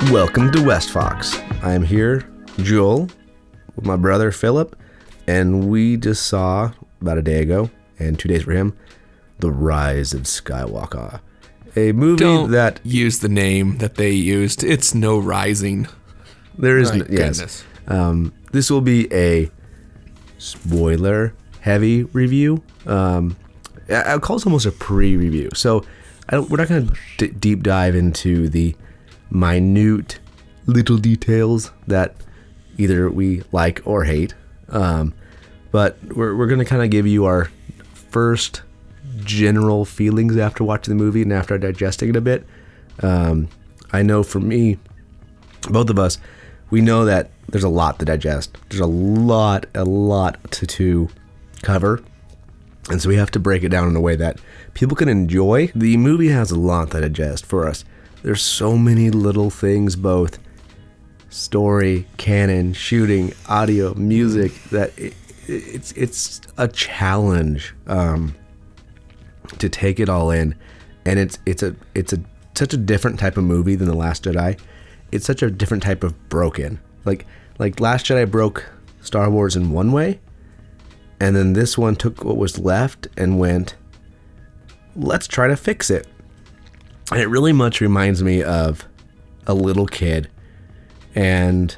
Welcome to West Fox. I am here, Joel, with my brother Philip, and we just saw, about a day ago, and 2 days for him, The Rise of Skywalker. A movie Don't that... use the name that they used. It's no rising. There is... My yes. goodness. This will be a spoiler-heavy review. I'll call this almost a pre-review. So we're not going to deep dive into the minute little details that either we like or hate, but we're going to kind of give you our first general feelings after watching the movie and after digesting it a bit. I know for me, both of us, we know that there's a lot to digest. There's a lot to cover, and so we have to break it down in a way that people can enjoy. The movie has a lot to digest for us. There's so many little things, both story, canon, shooting, audio, music, that it's a challenge to take it all in, and it's such a different type of movie than The Last Jedi. It's such a different type of broken. Like Last Jedi broke Star Wars in one way, and then this one took what was left and went, let's try to fix it. And it really much reminds me of a little kid, and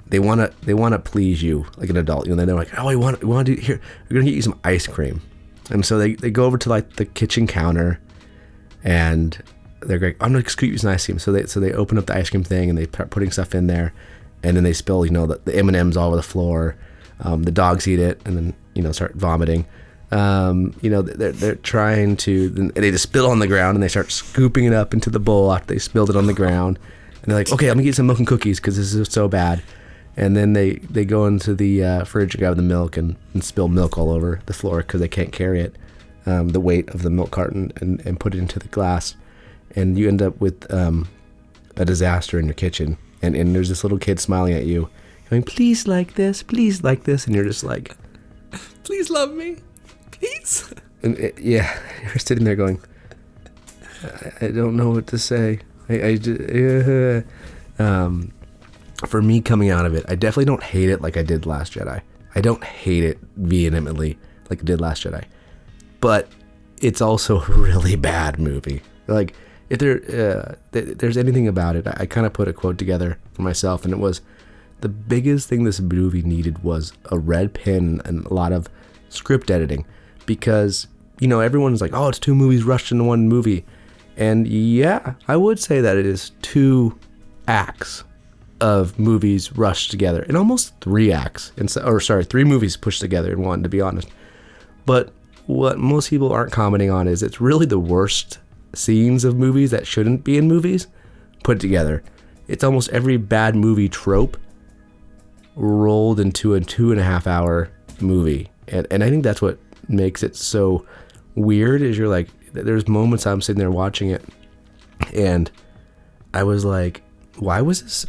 they want to please you like an adult. You know, they're like, oh, we want to do here. We're gonna get you some ice cream, and so they go over to like the kitchen counter, and they're like, I'm gonna scoop you some ice cream. So they open up the ice cream thing and they start putting stuff in there, and then they spill the M&Ms all over the floor. The dogs eat it and then start vomiting. They're trying to, they just spill on the ground and they start scooping it up into the bowl after they spilled it on the ground, and they're like, okay, I'm gonna get some milk and cookies because this is so bad. And then they go into the fridge and grab the milk and spill milk all over the floor because they can't carry it, the weight of the milk carton, and put it into the glass, and you end up with a disaster in your kitchen, and there's this little kid smiling at you going, please like this, and you're just like, Please love me. Please. And you're sitting there going, I don't know what to say. For me, coming out of it, I definitely don't hate it like I did Last Jedi. I don't hate it vehemently like I did Last Jedi. But it's also a really bad movie. Like, if there's anything about it, I kind of put a quote together for myself, and it was, the biggest thing this movie needed was a red pen and a lot of script editing. Because, everyone's like, oh, it's 2 movies rushed into 1 movie. And yeah, I would say that it is 2 acts of movies rushed together, and almost 3 acts. 3 movies pushed together in 1, to be honest. But what most people aren't commenting on is it's really the worst scenes of movies that shouldn't be in movies put together. It's almost every bad movie trope rolled into a 2.5 hour movie. And I think that's what makes it so weird, is you're like, there's moments I'm sitting there watching it and I was like, why was this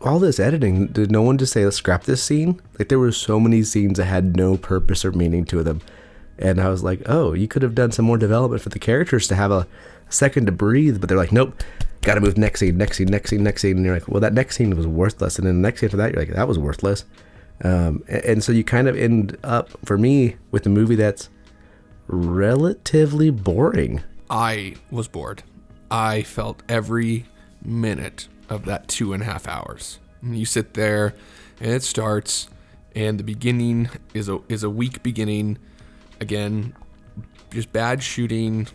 all this editing? Did no one just say, let's scrap this scene? Like, there were so many scenes that had no purpose or meaning to them, and I was like, oh, you could have done some more development for the characters to have a second to breathe. But they're like, nope, gotta move next scene, and you're like, well, that next scene was worthless, and then the next scene after that you're like, that was worthless. And so you kind of end up, for me, with a movie that's relatively boring. I was bored. I felt every minute of that 2.5 hours. You sit there and it starts, and the beginning is a weak beginning. Again, just bad shooting.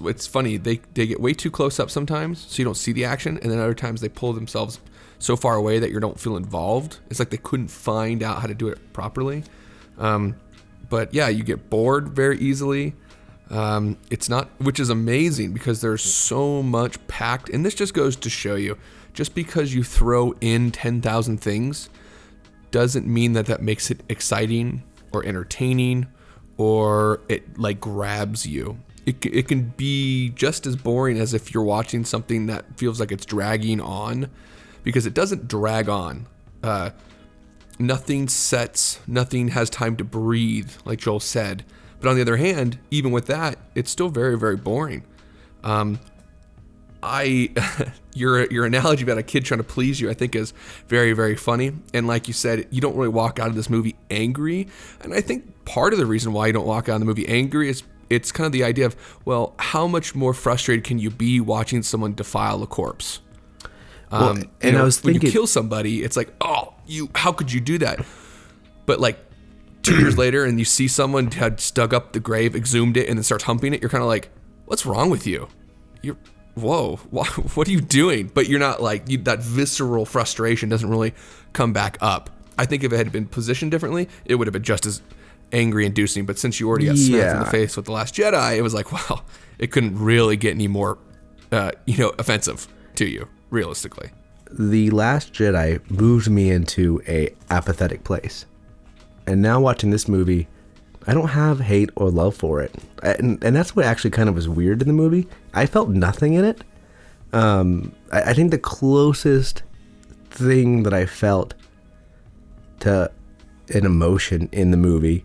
It's funny, they get way too close up sometimes, so you don't see the action, and then other times they pull themselves so far away that you don't feel involved. It's like they couldn't find out how to do it properly. But yeah, you get bored very easily. It's not, which is amazing because there's so much packed. And this just goes to show you, just because you throw in 10,000 things doesn't mean that makes it exciting or entertaining, or it like grabs you. It can be just as boring as if you're watching something that feels like it's dragging on, because it doesn't drag on. Nothing sets, nothing has time to breathe, like Joel said. But on the other hand, even with that, it's still very, very boring. I your analogy about a kid trying to please you, I think, is very, very funny. And like you said, you don't really walk out of this movie angry. And I think part of the reason why you don't walk out of the movie angry is it's kind of the idea of, well, how much more frustrated can you be watching someone defile a corpse? Well, and I was thinking, when you kill somebody, it's like, oh, how could you do that? But like 2 years later, and you see someone had dug up the grave, exhumed it, and then starts humping it, you're kind of like, what's wrong with you? Whoa, what are you doing? But you're not like, that visceral frustration doesn't really come back up. I think if it had been positioned differently, it would have been just as angry inducing. But since you already got smacked in the face with The Last Jedi, it was like, well, it couldn't really get any more, offensive to you, realistically. The Last Jedi moved me into a apathetic place. And now watching this movie, I don't have hate or love for it. And that's what actually kind of was weird in the movie. I felt nothing in it. I think the closest thing that I felt to an emotion in the movie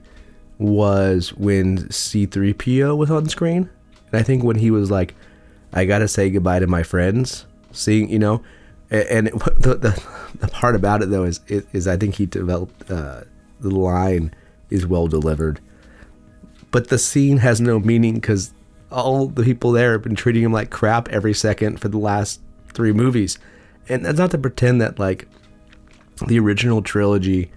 was when C-3PO was on screen. And I think when he was like, I gotta say goodbye to my friends, seeing, and the part about it though is I think he developed, the line is well delivered. But the scene has no meaning because all the people there have been treating him like crap every second for the last 3 movies. And that's not to pretend that, like, the original trilogy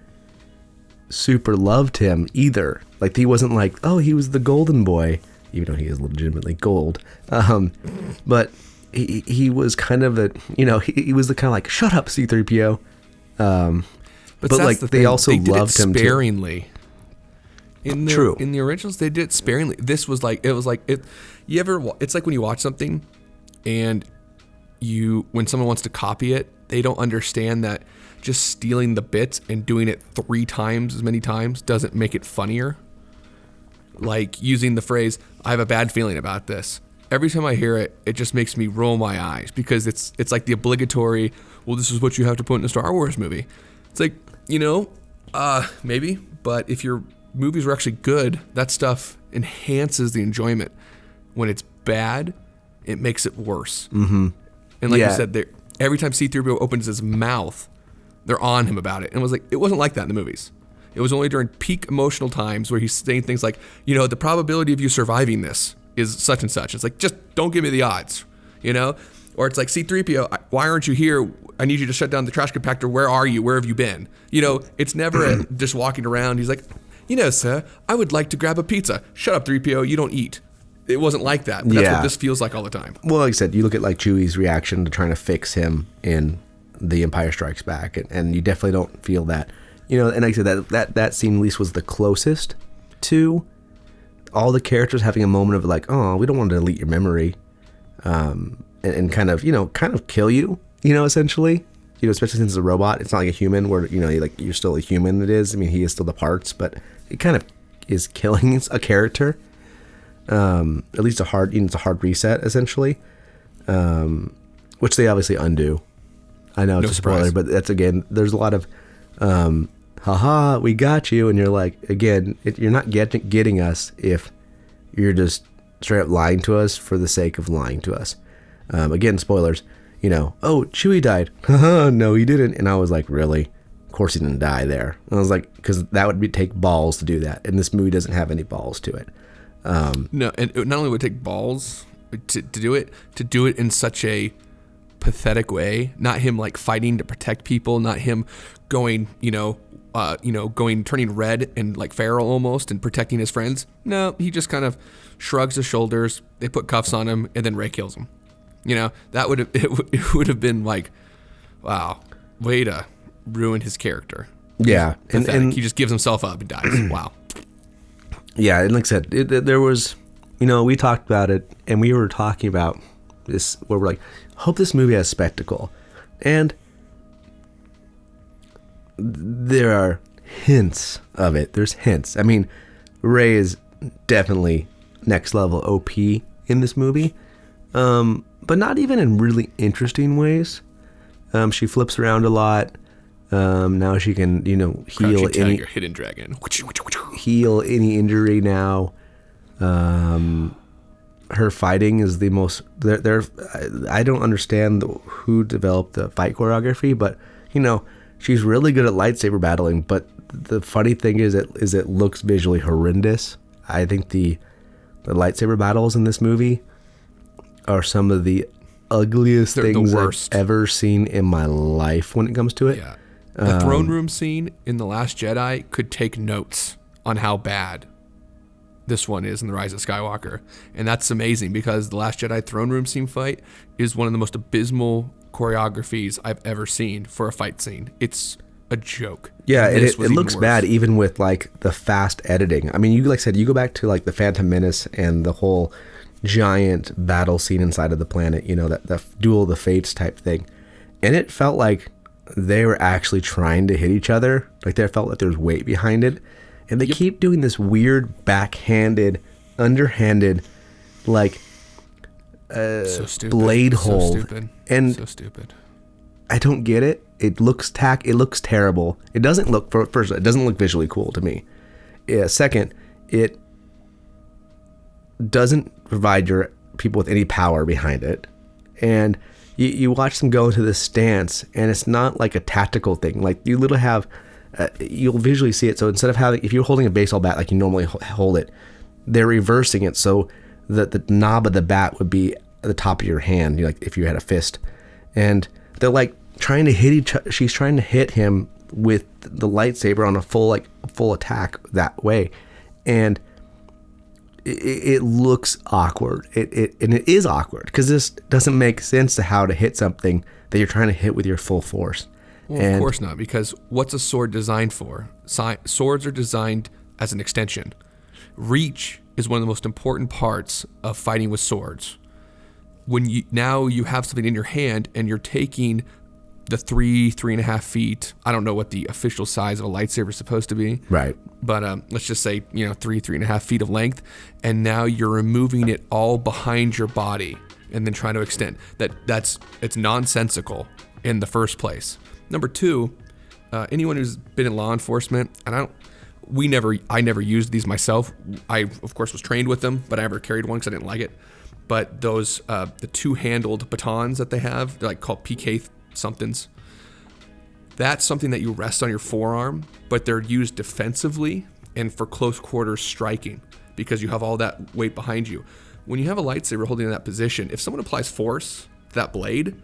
super loved him either. Like, he wasn't like, oh, he was the golden boy, even though he is legitimately gold. But he was kind of he was the kind of like, shut up, C-3PO. But like, they also loved him sparingly. True. In the originals, they did it sparingly. This was like, it's like when you watch something and when someone wants to copy it, they don't understand that just stealing the bits and doing it 3 times as many times doesn't make it funnier. Like using the phrase, I have a bad feeling about this. Every time I hear it, it just makes me roll my eyes because it's like the obligatory, well, this is what you have to put in a Star Wars movie. It's like, maybe, but if your movies were actually good, that stuff enhances the enjoyment. When it's bad, it makes it worse. Mm-hmm. And like you said, every time C-3PO opens his mouth, they're on him about it. And it wasn't like that in the movies. It was only during peak emotional times where he's saying things like, the probability of you surviving this is such and such. It's like, just don't give me the odds, Or it's like, C-3PO, why aren't you here? I need you to shut down the trash compactor. Where are you? Where have you been? It's never just walking around. He's like, sir, I would like to grab a pizza. Shut up, 3PO, you don't eat. It wasn't like that. But that's what this feels like all the time. Well, like I said, you look at like Chewie's reaction to trying to fix him in The Empire Strikes Back, and you definitely don't feel that. And like I said, that scene at least was the closest to all the characters having a moment of like, oh, we don't want to delete your memory, and kind of kill you, essentially. Especially since it's a robot, it's not like a human where, you're still a human. It is. I mean, he is still the parts, but it kind of is killing a character. At least it's a hard reset, essentially, which they obviously undo. I know it's a spoiler, but that's, again, there's a lot of, haha, we got you. And you're like, again, you're not getting us if you're just straight up lying to us for the sake of lying to us. Again, spoilers. Oh, Chewie died. No, he didn't. And I was like, really? Of course he didn't die there. And I was like, because that would take balls to do that. And this movie doesn't have any balls to it. No, and it not only would it take balls to do it in such a pathetic way, not him like fighting to protect people, not him going, turning red and like feral almost and protecting his friends. No, he just kind of shrugs his shoulders. They put cuffs on him and then Rey kills him. That it would have been like, wow, way to ruin his character. Yeah. And he just gives himself up and dies. Wow. Yeah. And like I said, there was, we talked about it and we were talking about this where we're like, hope this movie has spectacle. And there are hints of it. There's hints. I mean, Rey is definitely next level OP in this movie. But not even in really interesting ways. She flips around a lot. Now she can, heal any hidden dragon. Heal any injury now. her fighting is the most. I don't understand who developed the fight choreography, but she's really good at lightsaber battling. But the funny thing is, it looks visually horrendous. I think the lightsaber battles in this movie are some of the ugliest things I've ever seen in my life when it comes to it. Yeah. The throne room scene in The Last Jedi could take notes on how bad this one is in The Rise of Skywalker. And that's amazing because The Last Jedi throne room scene fight is one of the most abysmal choreographies I've ever seen for a fight scene. It's a joke. Yeah, it looks bad even with like the fast editing. I mean, you like said, you go back to like the Phantom Menace and the whole giant battle scene inside of the planet, that the Duel of the Fates type thing. And it felt like they were actually trying to hit each other. Like they felt like there was weight behind it. And they keep doing this weird backhanded, underhanded, like so stupid. Blade hold. So stupid. And so stupid. I don't get it. It looks It looks terrible. It doesn't look first. It doesn't look visually cool to me. Second, it doesn't provide your people with any power behind it. And you watch them go into this stance, and it's not like a tactical thing. Like you literally have. You'll visually see it. So instead of if you're holding a baseball bat like you normally hold it, they're reversing it so that the knob of the bat would be at the top of your hand, like if you had a fist. And they're like trying to hit each other. She's trying to hit him with the lightsaber on a full attack that way, and it looks awkward. It is awkward because this doesn't make sense to how to hit something that you're trying to hit with your full force. Well, of course not, because what's a sword designed for? Swords are designed as an extension. Reach is one of the most important parts of fighting with swords. When you have something in your hand and you're taking the 3.5 feet, I don't know what the official size of a lightsaber is supposed to be. Right. But let's just say, 3.5 feet of length, and now you're removing it all behind your body and then trying to extend. It's nonsensical in the first place. Number two, anyone who's been in law enforcement, and I never used these myself. I, of course, was trained with them, but I never carried one because I didn't like it. But those, the two-handled batons that they have, they're like called PK somethings. That's something that you rest on your forearm, but they're used defensively and for close quarters striking because you have all that weight behind you. When you have a lightsaber holding in that position, if someone applies force to that blade,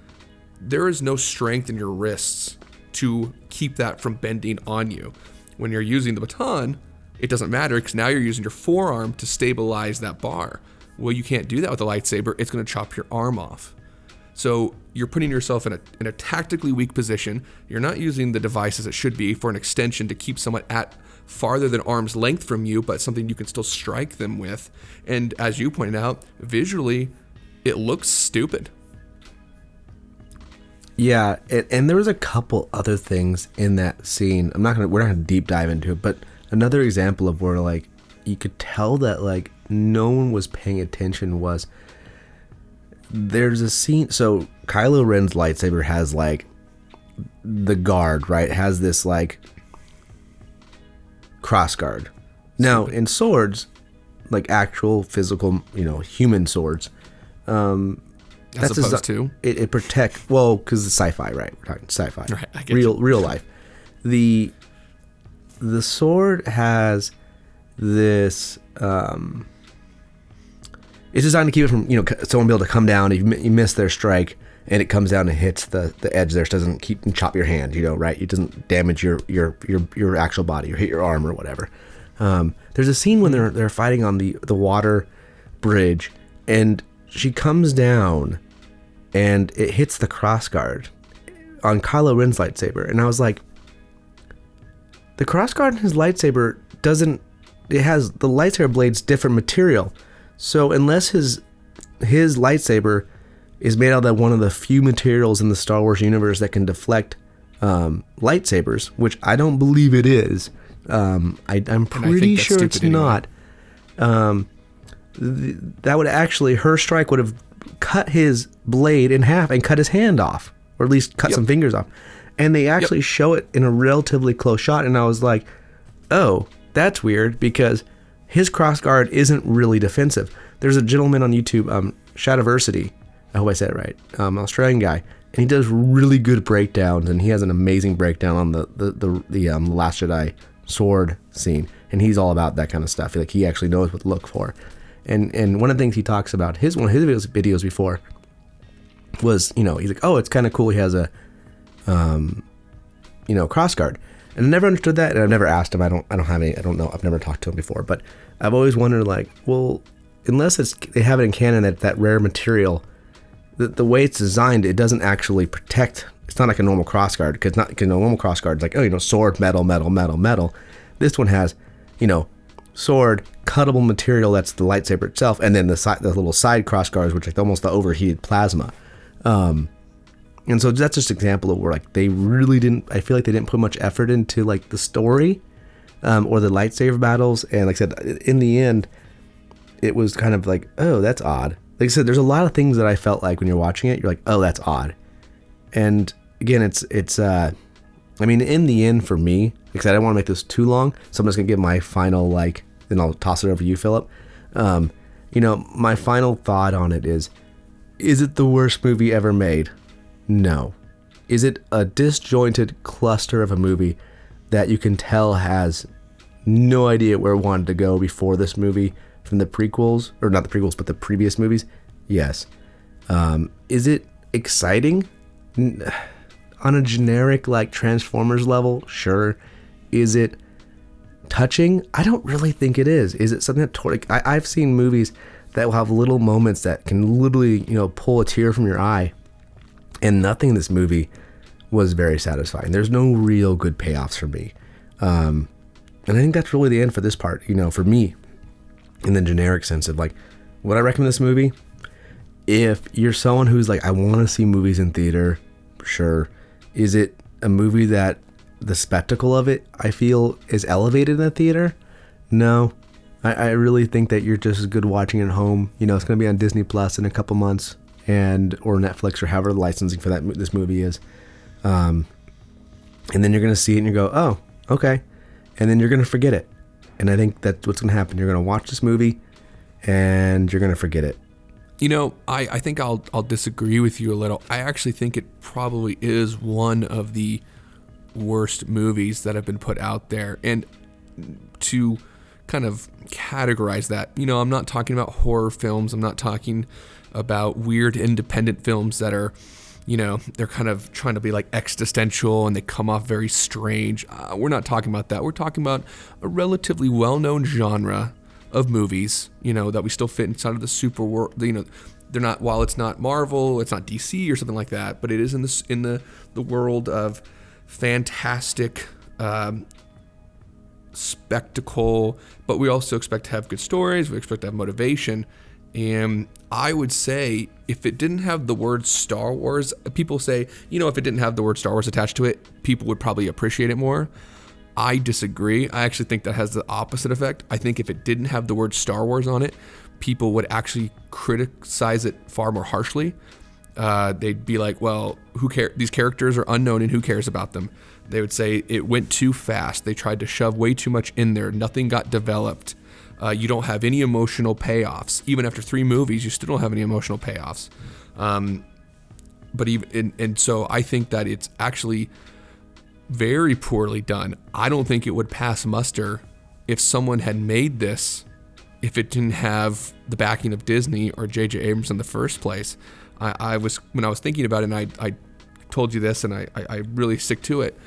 there is no strength in your wrists to keep that from bending on you. When you're using the baton, it doesn't matter because now you're using your forearm to stabilize that bar. Well, you can't do that with a lightsaber. It's going to chop your arm off. So you're putting yourself in a tactically weak position. You're not using the device as it should be for an extension to keep someone at farther than arm's length from you, but something you can still strike them with. And as you pointed out, visually, it looks stupid. Yeah, and there was a couple other things in that scene. We're not gonna deep dive into it, but another example of where like you could tell that like no one was paying attention was there's a scene. So Kylo Ren's lightsaber has like the guard, right? It has this like cross guard. Now in swords, like actual physical, human swords, As opposed to? It protect, well, because it's sci-fi, right? We're talking sci-fi. Right, I get real life. The sword has this, it's designed to keep it from, someone be able to come down, you miss their strike, and it comes down and hits the edge there, so it doesn't chop your hand, right? It doesn't damage your actual body or hit your arm or whatever. There's a scene when they're fighting on the water bridge, and she comes down and it hits the crossguard on Kylo Ren's lightsaber. And I was like, the crossguard in his lightsaber it has the lightsaber blade's different material. So unless his lightsaber is made out of one of the few materials in the Star Wars universe that can deflect lightsabers, which I don't believe it is. I'm pretty sure it's not. That would actually, her strike would have cut his blade in half and cut his hand off, or at least cut some fingers off. And they actually show it in a relatively close shot, and I was like, oh, that's weird, because his crossguard isn't really defensive. There's a gentleman on YouTube, Shadiversity, I hope I said it right, Australian guy, and he does really good breakdowns, and he has an amazing breakdown on the Last Jedi sword scene, and he's all about that kind of stuff. Like, he actually knows what to look for. And one of the things he talks about, one of his videos before was, he's like, oh, it's kind of cool he has a crossguard. And I never understood that, and I've never asked him. I don't know. I've never talked to him before, but I've always wondered, like, well, unless they have it in canon that rare material, the way it's designed, it doesn't actually protect. It's not like a normal crossguard, because normal crossguard is like, sword, metal, metal, metal, metal. This one has, sword, cuttable material that's the lightsaber itself, and then the little side crossguards, which are like almost the overheated plasma. And so that's just an example of where, like, they really didn't. I feel like they didn't put much effort into, like, the story, or the lightsaber battles. And like I said, in the end, it was kind of like, oh, that's odd. Like I said, there's a lot of things that I felt like when you're watching it, you're like, oh, that's odd. And again, it's I mean, in the end, for me, because I didn't want to make this too long, so I'm just gonna give my final, like, then I'll toss it over to you, Philip. My final thought on it is it the worst movie ever made? No. Is it a disjointed cluster of a movie that you can tell has no idea where it wanted to go before this movie from the prequels, or not the prequels, but the previous movies? Yes. Is it exciting? On a generic, like, Transformers level? Sure. Is it touching? I don't really think it is. Is it something that I've seen movies that will have little moments that can literally, pull a tear from your eye, and nothing in this movie was very satisfying. There's no real good payoffs for me. And I think that's really the end for this part, for me, in the generic sense of, like, would I recommend this movie? If you're someone who's like, I want to see movies in theater, sure. Is it a movie that the spectacle of it, I feel, is elevated in the theater? No. I really think that you're just as good watching it at home. It's going to be on Disney Plus in a couple months, or Netflix, or however the licensing for this movie is. And then you're going to see it and you go, oh, okay. And then you're going to forget it. And I think that's what's going to happen. You're going to watch this movie and you're going to forget it. I think I'll disagree with you a little. I actually think it probably is one of the worst movies that have been put out there. And to kind of categorize that, I'm not talking about horror films. I'm not talking about weird independent films that are, they're kind of trying to be like existential and they come off very strange. We're not talking about that. We're talking about a relatively well-known genre of movies, that we still fit inside of the super world. They're not, while it's not Marvel, it's not DC or something like that, but it is in the world of fantastic spectacle. But we also expect to have good stories. We expect to have motivation. And I would say, if it didn't have the word Star Wars, people say, if it didn't have the word Star Wars attached to it, people would probably appreciate it more. I disagree. I actually think that has the opposite effect. I think if it didn't have the word Star Wars on it, people would actually criticize it far more harshly. They'd be like, well, who cares? These characters are unknown and who cares about them? They would say it went too fast. They tried to shove way too much in there. Nothing got developed. You don't have any emotional payoffs. Even after 3 movies, you still don't have any emotional payoffs. So I think that it's actually very poorly done. I don't think it would pass muster if someone had made this, if it didn't have the backing of Disney or J.J. Abrams in the first place. When I was thinking about it, and I told you this, and I really stick to it.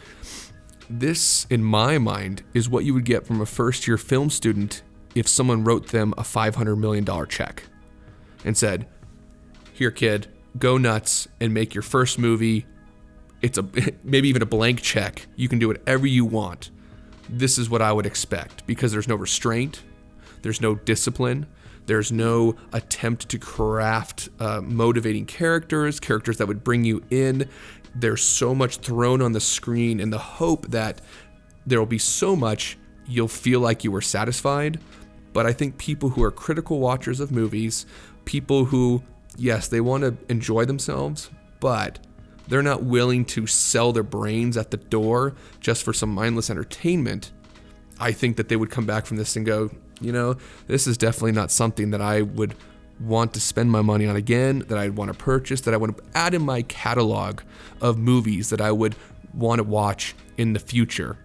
This, in my mind, is what you would get from a first-year film student if someone wrote them a $500 million check and said, here, kid, go nuts and make your first movie. It's maybe even a blank check. You can do whatever you want. This is what I would expect, because there's no restraint. There's no discipline. There's no attempt to craft motivating characters that would bring you in. There's so much thrown on the screen in the hope that there will be so much you'll feel like you were satisfied. But I think people who are critical watchers of movies, people who, yes, they want to enjoy themselves, but they're not willing to sell their brains at the door just for some mindless entertainment, I think that they would come back from this and go, this is definitely not something that I would want to spend my money on again, that I'd want to purchase, that I want to add in my catalog of movies that I would want to watch in the future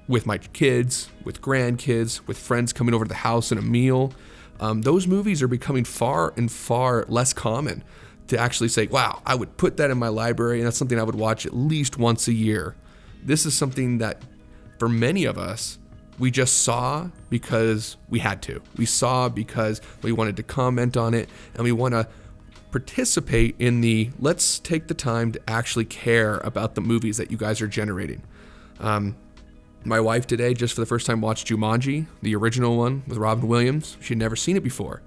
with my kids, with grandkids, with friends coming over to the house and a meal. Those movies are becoming far and far less common to actually say, wow, I would put that in my library and that's something I would watch at least once a year. This is something that for many of us, we just saw because we had to. We saw because we wanted to comment on it, and we want to participate in let's take the time to actually care about the movies that you guys are generating. My wife today, just for the first time, watched Jumanji, the original one with Robin Williams. She'd never seen it before.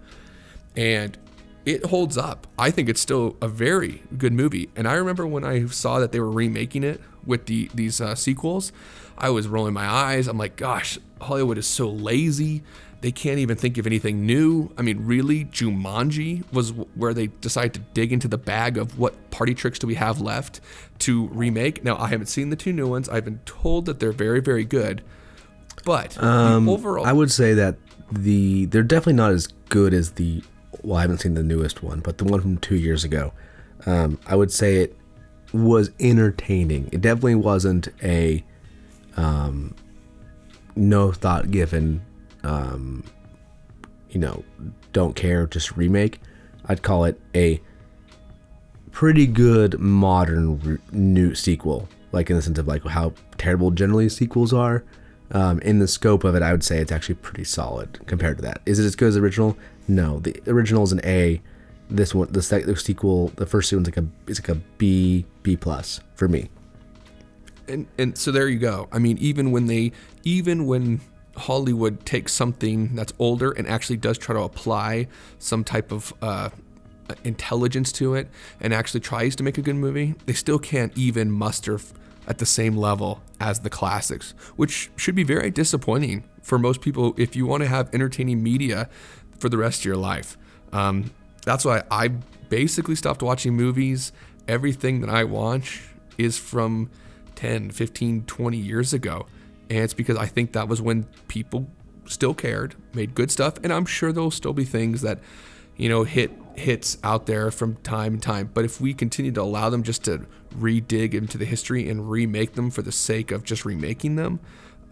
And it holds up. I think it's still a very good movie. And I remember when I saw that they were remaking it with these sequels, I was rolling my eyes. I'm like, gosh, Hollywood is so lazy. They can't even think of anything new. I mean, really, Jumanji was where they decided to dig into the bag of what party tricks do we have left to remake. Now, I haven't seen the two new ones. I've been told that they're very, very good. But the overall... I would say that they're definitely not as good as well, I haven't seen the newest one, but the one from 2 years ago. I would say it was entertaining. It definitely wasn't a no thought given, don't care, just remake. I'd call it a pretty good modern new sequel, like in the sense of like how terrible generally sequels are. In the scope of it, I would say it's actually pretty solid compared to that. Is it as good as the original? No, the original is an A. This one, the sequel, the first one's like a B plus for me. And so there you go. I mean, even when Hollywood takes something that's older and actually does try to apply some type of intelligence to it and actually tries to make a good movie, they still can't even muster at the same level as the classics, which should be very disappointing for most people if you want to have entertaining media for the rest of your life. That's why I basically stopped watching movies. Everything that I watch is from 10, 15, 20 years ago. And it's because I think that was when people still cared, made good stuff. And I'm sure there'll still be things that, hits out there from time to time. But if we continue to allow them just to re-dig into the history and remake them for the sake of just remaking them,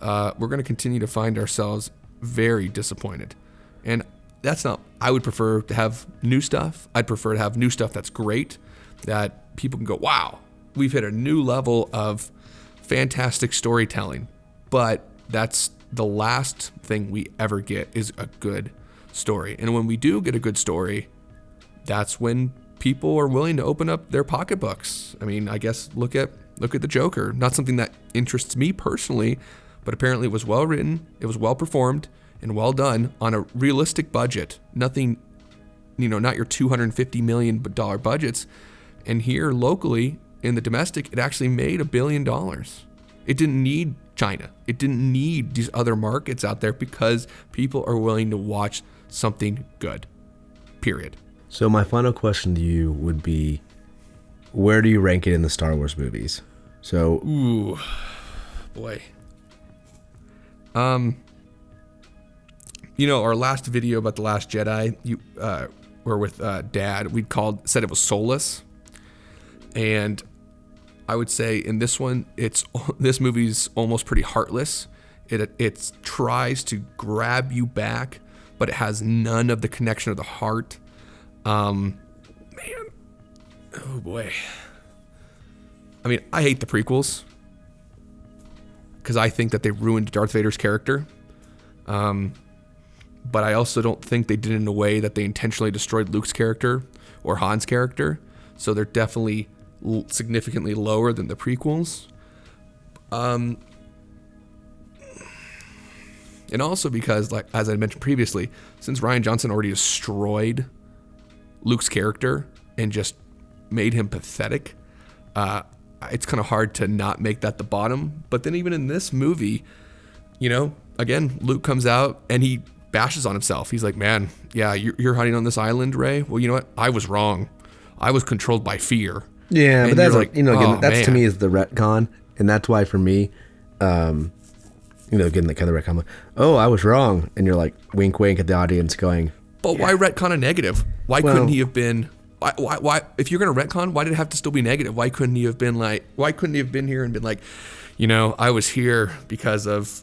we're going to continue to find ourselves very disappointed. And that's not, I would prefer to have new stuff. I'd prefer to have new stuff that's great, that people can go, wow, we've hit a new level of fantastic storytelling. But that's the last thing we ever get is a good story. And when we do get a good story, that's when people are willing to open up their pocketbooks. I mean, I guess look at the Joker. Not something that interests me personally, but apparently it was well written, it was well performed, and well done on a realistic budget. Nothing, not your $250 million budgets. And here locally in the domestic, it actually made $1 billion. It didn't need China. It didn't need these other markets out there because people are willing to watch something good. Period. So my final question to you would be, where do you rank it in the Star Wars movies? So, ooh, boy. Our last video about The Last Jedi, were with Dad. Said it was soulless, and I would say in this one, this movie's almost pretty heartless. It tries to grab you back, but it has none of the connection of the heart. Man, oh boy. I mean, I hate the prequels because I think that they ruined Darth Vader's character. But I also don't think they did it in a way that they intentionally destroyed Luke's character or Han's character. So they're definitely significantly lower than the prequels. And also because, like as I mentioned previously, since Rian Johnson already destroyed Luke's character and just made him pathetic, it's kind of hard to not make that the bottom. But then even in this movie, again, Luke comes out and he bashes on himself. He's like, man, yeah, you're hiding on this island, Rey. Well, you know what? I was wrong. I was controlled by fear. Yeah, and but that's like, again, that's to me is the retcon. And that's why for me, getting the kind of retcon. Like, oh, I was wrong, and you're like wink, wink at the audience, going. But why retcon a negative? Why couldn't he have been? Why? If you're gonna retcon, why did it have to still be negative? Why couldn't he have been like? Why couldn't he have been here and been like, I was here because of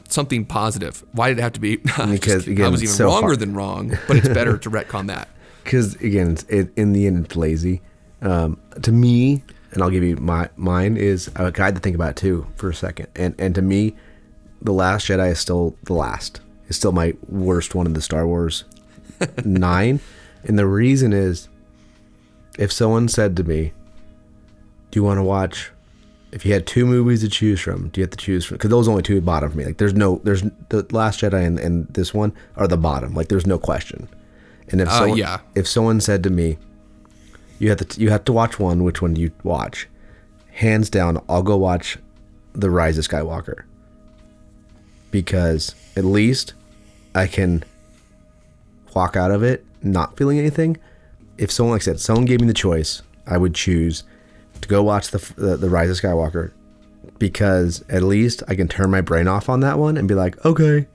something positive? Why did it have to be? Because again, I was even wronger than wrong, but it's better to retcon that. Because again, in the end, it's lazy. To me, and I'll give you mine is I had to think about it too for a second. And to me, The Last Jedi is still the last. It's still my worst one in the Star Wars 9. And the reason is, if someone said to me, do you want to watch, if you had 2 movies to choose from, do you have to choose from, because those only 2 bottom for me. Like there's The Last Jedi and this one are the bottom. Like there's no question. And if someone said to me, you have to watch one, which one do you watch? Hands down, I'll go watch The Rise of Skywalker. Because at least I can walk out of it not feeling anything. If someone, like I said, someone gave me the choice, I would choose to go watch the Rise of Skywalker, because at least I can turn my brain off on that one and be like, okay,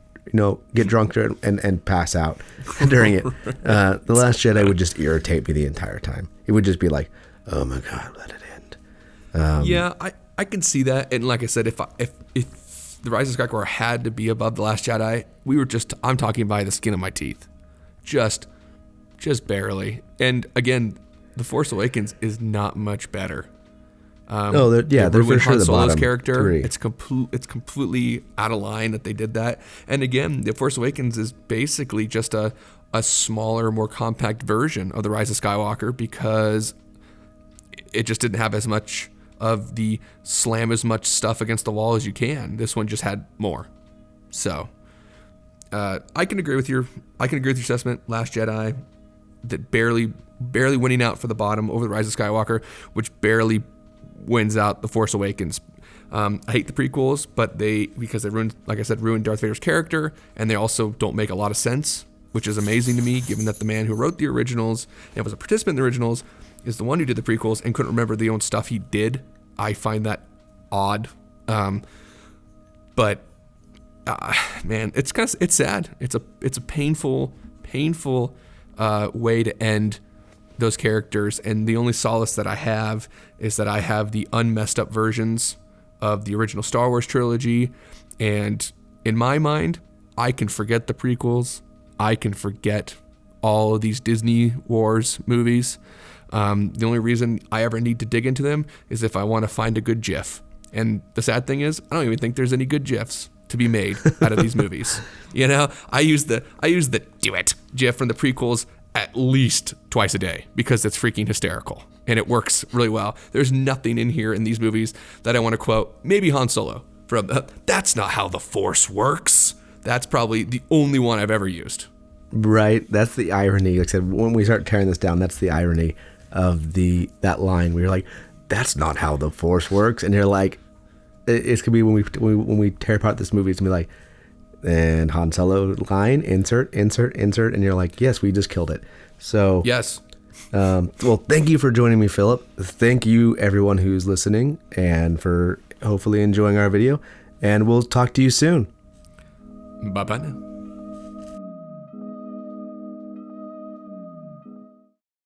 get drunk and pass out during it. The Last Jedi would just irritate me the entire time. It would just be like, oh my God, let it end. Yeah, I can see that. And like I said, if The Rise of Skywalker had to be above The Last Jedi, I'm talking by the skin of my teeth. Just barely. And again, The Force Awakens is not much better. They're for sure Han the Solo's bottom character. 3. It's completely out of line that they did that. And again, The Force Awakens is basically just a smaller, more compact version of The Rise of Skywalker, because it just didn't have as much of the slam as much stuff against the wall as you can. This one just had more. So I can agree with your assessment. Last Jedi, that barely winning out for the bottom over The Rise of Skywalker, which barely wins out The Force Awakens. I hate the prequels, but because they ruined Darth Vader's character, and they also don't make a lot of sense, which is amazing to me, given that the man who wrote the originals and was a participant in the originals is the one who did the prequels and couldn't remember the own stuff he did. I find that odd. But man, it's sad. It's a painful way to end those characters, and the only solace that I have is that I have the unmessed up versions of the original Star Wars trilogy, and in my mind, I can forget the prequels. I can forget all of these Disney Wars movies. The only reason I ever need to dig into them is if I want to find a good GIF. And the sad thing is, I don't even think there's any good GIFs to be made out of these movies. I use the do it GIF from the prequels at least twice a day because it's freaking hysterical and it works really well. There's nothing in here in these movies that I want to quote. Maybe Han Solo from "That's not how the Force works." That's probably the only one I've ever used. Right. That's the irony. Like I said, when we start tearing this down, that's the irony of that line where you're like, "That's not how the Force works," and you're like, it's gonna be when we tear apart this movie, it's gonna be like, and Han Solo line, insert, and you're like, yes, we just killed it. So yes. Well, thank you for joining me, Philip. Thank you, everyone who's listening, and for hopefully enjoying our video. And we'll talk to you soon. Bye-bye now.